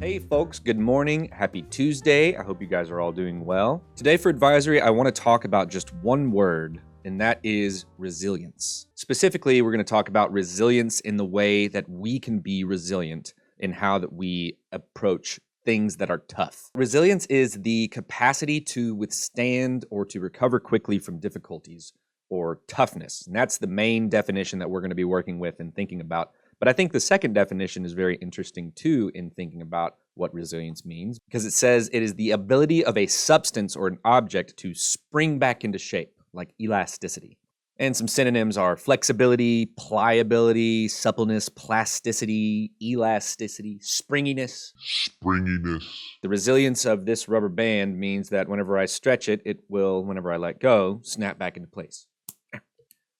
Hey folks, good morning. Happy Tuesday. I hope you guys are all doing well. Today for Advisory, I want to talk about just one word, and that is resilience. Specifically, we're going to talk about resilience in the way that we can be resilient in how that we approach things that are tough. Resilience is the capacity to withstand or to recover quickly from difficulties or toughness. And that's the main definition that we're going to be working with and thinking about. But I think the second definition is very interesting too in thinking about what resilience means, because it says it is the ability of a substance or an object to spring back into shape, like elasticity. And some synonyms are flexibility, pliability, suppleness, plasticity, elasticity, springiness. The resilience of this rubber band means that whenever I stretch it, it will, whenever I let go, snap back into place.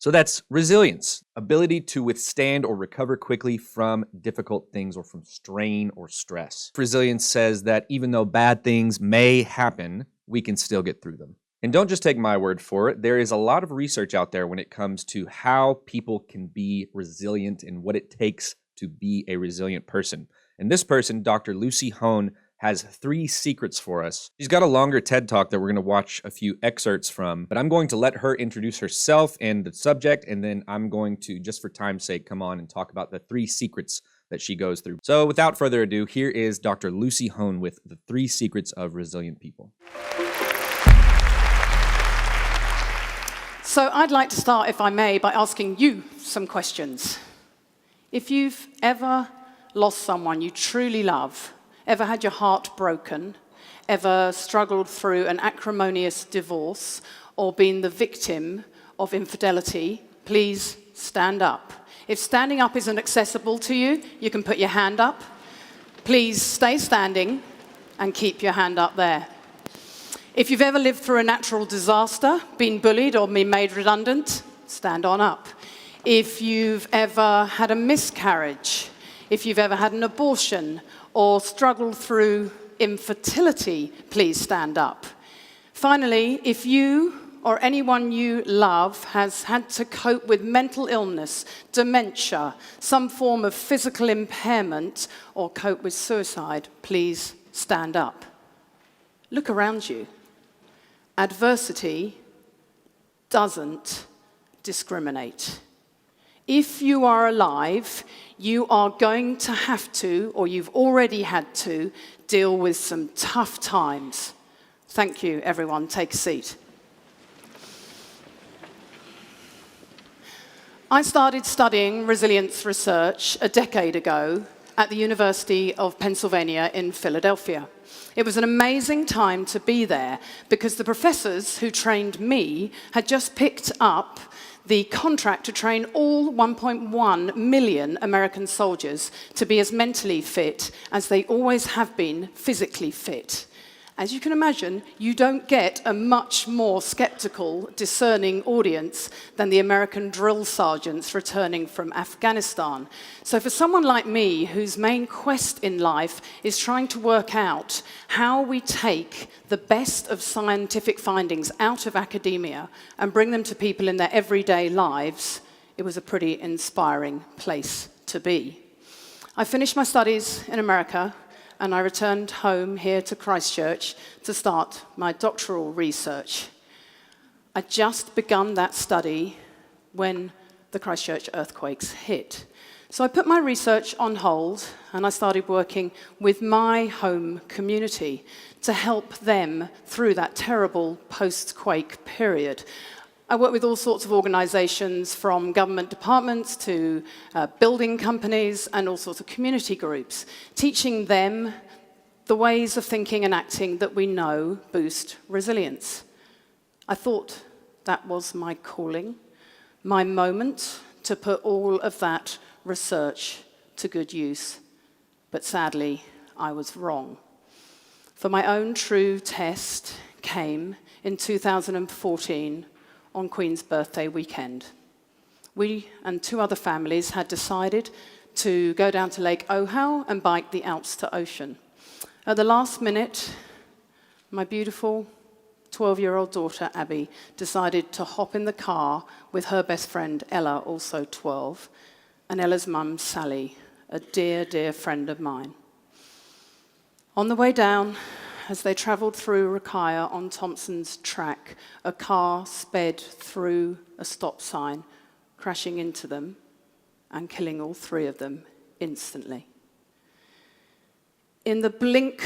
So that's resilience, ability to withstand or recover quickly from difficult things or from strain or stress. Resilience says that even though bad things may happen, we can still get through them. And don't just take my word for it. There is a lot of research out there when it comes to how people can be resilient and what it takes to be a resilient person. And this person, Dr. Lucy Hone, has 3 secrets for us. She's got a longer TED Talk that we're going to watch a few excerpts from, but I'm going to let her introduce herself and the subject, and then I'm going to, just for time's sake, come on and talk about the 3 secrets that she goes through. So without further ado, here is Dr. Lucy Hone with the 3 secrets of resilient people. So I'd like to start, if I may, by asking you some questions. If you've ever lost someone you truly love, ever had your heart broken, ever struggled through an acrimonious divorce, or been the victim of infidelity, please stand up. If standing up isn't accessible to you, you can put your hand up. Please stay standing and keep your hand up there. If you've ever lived through a natural disaster, been bullied or been made redundant, stand on up. If you've ever had a miscarriage, if you've ever had an abortion, or struggled through infertility, please stand up. Finally, if you or anyone you love has had to cope with mental illness, dementia, some form of physical impairment, or cope with suicide, please stand up. Look around you. Adversity doesn't discriminate. If you are alive, you are going to have to, or you've already had to, deal with some tough times. Thank you, everyone. Take a seat. I started studying resilience research a decade ago at the University of Pennsylvania in Philadelphia. It was an amazing time to be there because the professors who trained me had just picked up the contract to train all 1.1 million American soldiers to be as mentally fit as they always have been physically fit. As you can imagine, you don't get a much more skeptical, discerning audience than the American drill sergeants returning from Afghanistan. So for someone like me, whose main quest in life is trying to work out how we take the best of scientific findings out of academia and bring them to people in their everyday lives, it was a pretty inspiring place to be. I finished my studies in America, and I returned home here to Christchurch to start my doctoral research. I'd just begun that study when the Christchurch earthquakes hit. So I put my research on hold, and I started working with my home community to help them through that terrible post-quake period. I work with all sorts of organizations, from government departments to building companies and all sorts of community groups, teaching them the ways of thinking and acting that we know boost resilience. I thought that was my calling, my moment to put all of that research to good use. But sadly, I was wrong. For my own true test came in 2014, on Queen's birthday weekend. We and 2 other families had decided to go down to Lake Ohau and bike the Alps to Ocean. At the last minute, my beautiful 12-year-old daughter, Abby, decided to hop in the car with her best friend, Ella, also 12, and Ella's mum, Sally, a dear, dear friend of mine. On the way down, as they travelled through Rakaia on Thompson's track, a car sped through a stop sign, crashing into them and killing all three of them instantly. In the blink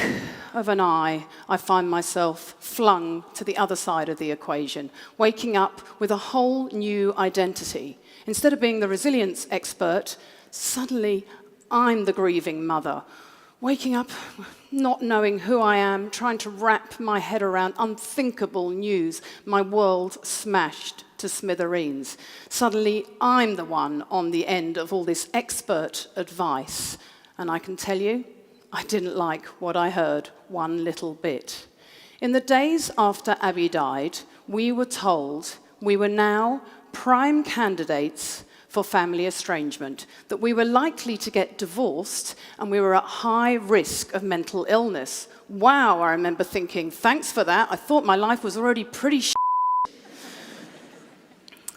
of an eye, I find myself flung to the other side of the equation, waking up with a whole new identity. Instead of being the resilience expert, suddenly I'm the grieving mother, waking up not knowing who I am, trying to wrap my head around unthinkable news, my world smashed to smithereens. Suddenly I'm the one on the end of all this expert advice, and I can tell you, I didn't like what I heard one little bit. In the days after Abby died, we were told we were now prime candidates for family estrangement, that we were likely to get divorced and we were at high risk of mental illness. Wow, I remember thinking, thanks for that. I thought my life was already pretty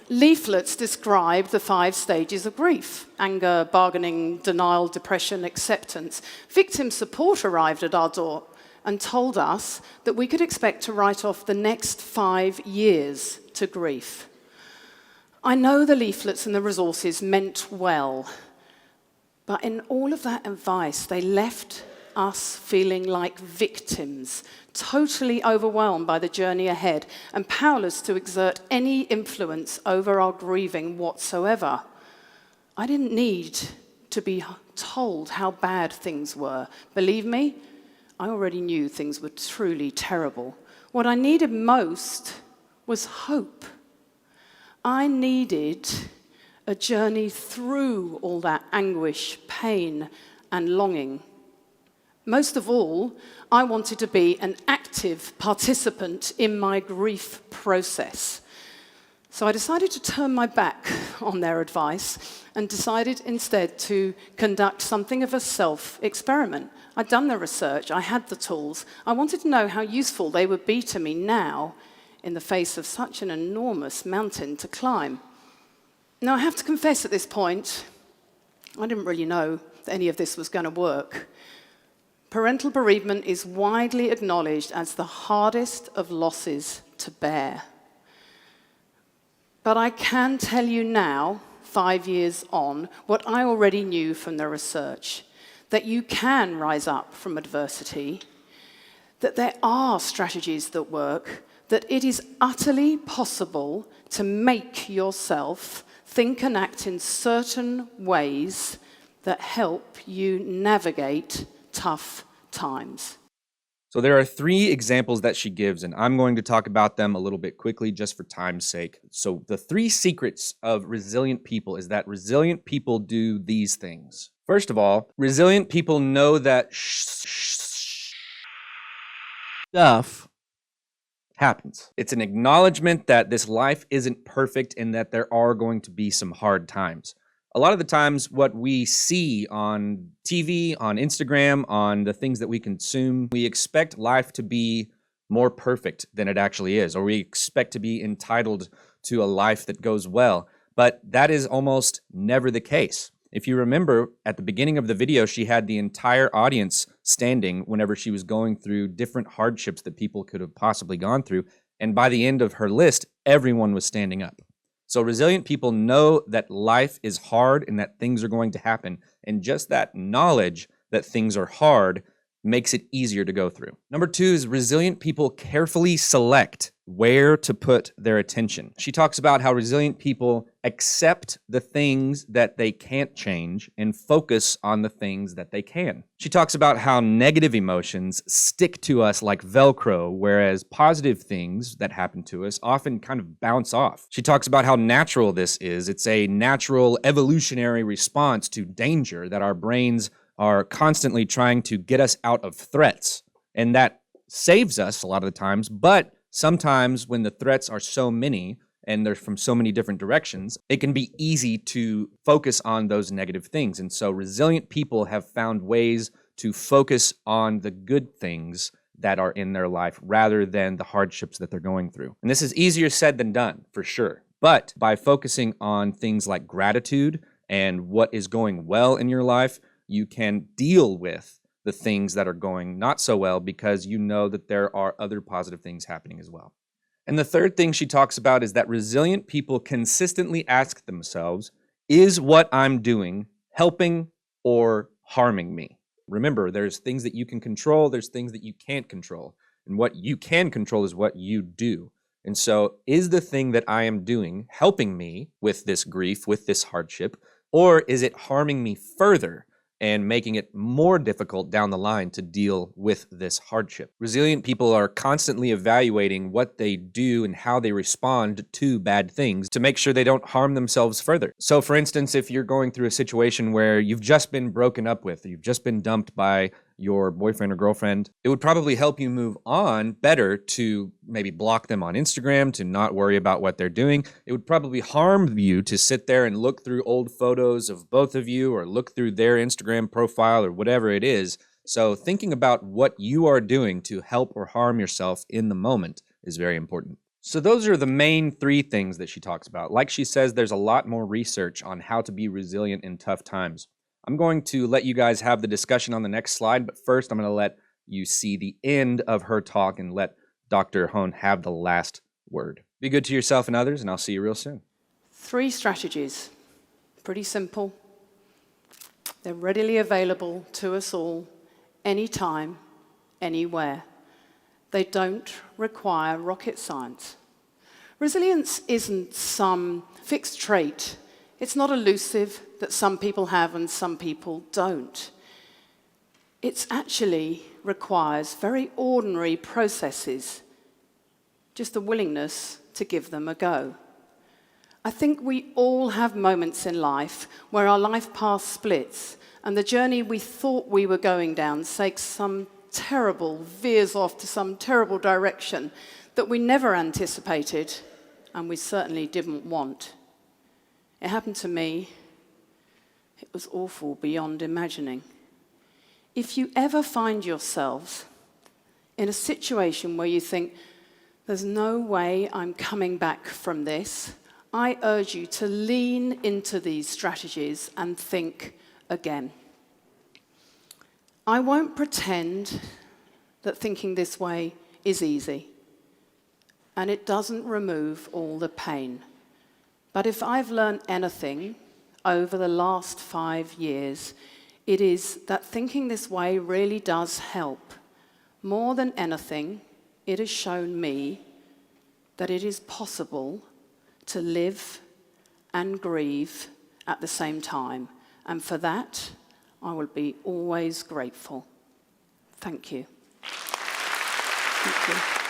Leaflets describe the 5 stages of grief: anger, bargaining, denial, depression, acceptance. Victim support arrived at our door and told us that we could expect to write off the next 5 years to grief. I know the leaflets and the resources meant well, but in all of that advice, they left us feeling like victims, totally overwhelmed by the journey ahead and powerless to exert any influence over our grieving whatsoever. I didn't need to be told how bad things were. Believe me, I already knew things were truly terrible. What I needed most was hope. I needed a journey through all that anguish, pain, and longing. Most of all, I wanted to be an active participant in my grief process. So I decided to turn my back on their advice and decided instead to conduct something of a self-experiment. I'd done the research, I had the tools. I wanted to know how useful they would be to me now in the face of such an enormous mountain to climb. Now, I have to confess at this point, I didn't really know that any of this was going to work. Parental bereavement is widely acknowledged as the hardest of losses to bear. But I can tell you now, 5 years on, what I already knew from the research, that you can rise up from adversity, that there are strategies that work, that it is utterly possible to make yourself think and act in certain ways that help you navigate tough times. So there are 3 examples that she gives, and I'm going to talk about them a little bit quickly just for time's sake. So the 3 secrets of resilient people is that resilient people do these things. First of all, resilient people know that stuff happens. It's an acknowledgement that this life isn't perfect and that there are going to be some hard times. A lot of the times what we see on TV, on Instagram, on the things that we consume, we expect life to be more perfect than it actually is, or we expect to be entitled to a life that goes well. But that is almost never the case. If you remember, at the beginning of the video, she had the entire audience standing whenever she was going through different hardships that people could have possibly gone through. And by the end of her list, everyone was standing up. So resilient people know that life is hard and that things are going to happen. And just that knowledge that things are hard makes it easier to go through. Number 2 is resilient people carefully select where to put their attention. She talks about how resilient people accept the things that they can't change and focus on the things that they can. She talks about how negative emotions stick to us like Velcro, whereas positive things that happen to us often kind of bounce off. She talks about how natural this is. It's a natural evolutionary response to danger that our brains are constantly trying to get us out of threats. And that saves us a lot of the times, but sometimes when the threats are so many and they're from so many different directions, it can be easy to focus on those negative things. And so resilient people have found ways to focus on the good things that are in their life rather than the hardships that they're going through. And this is easier said than done, for sure. But by focusing on things like gratitude and what is going well in your life, you can deal with the things that are going not so well because you know that there are other positive things happening as well. And the third thing she talks about is that resilient people consistently ask themselves, is what I'm doing helping or harming me? Remember, there's things that you can control, there's things that you can't control. And what you can control is what you do. And so, is the thing that I am doing helping me with this grief, with this hardship, or is it harming me further and making it more difficult down the line to deal with this hardship? Resilient people are constantly evaluating what they do and how they respond to bad things to make sure they don't harm themselves further. So, for instance, if you're going through a situation where you've just been broken up with, you've just been dumped by your boyfriend or girlfriend, it would probably help you move on better to maybe block them on Instagram, to not worry about what they're doing. It would probably harm you to sit there and look through old photos of both of you or look through their Instagram profile or whatever it is. So thinking about what you are doing to help or harm yourself in the moment is very important. So those are the main three things that she talks about. Like she says, there's a lot more research on how to be resilient in tough times. I'm going to let you guys have the discussion on the next slide, but first I'm going to let you see the end of her talk and let Dr. Hone have the last word. Be good to yourself and others, and I'll see you real soon. 3 strategies. Pretty simple. They're readily available to us all, anytime, anywhere. They don't require rocket science. Resilience isn't some fixed trait. It's not elusive that some people have and some people don't. It actually requires very ordinary processes, just the willingness to give them a go. I think we all have moments in life where our life path splits and the journey we thought we were going down takes some veers off to some terrible direction that we never anticipated and we certainly didn't want. It happened to me. It was awful beyond imagining. If you ever find yourselves in a situation where you think, there's no way I'm coming back from this, I urge you to lean into these strategies and think again. I won't pretend that thinking this way is easy, and it doesn't remove all the pain. But if I've learned anything over the last 5 years, it is that thinking this way really does help. More than anything, it has shown me that it is possible to live and grieve at the same time. And for that, I will be always grateful. Thank you. Thank you.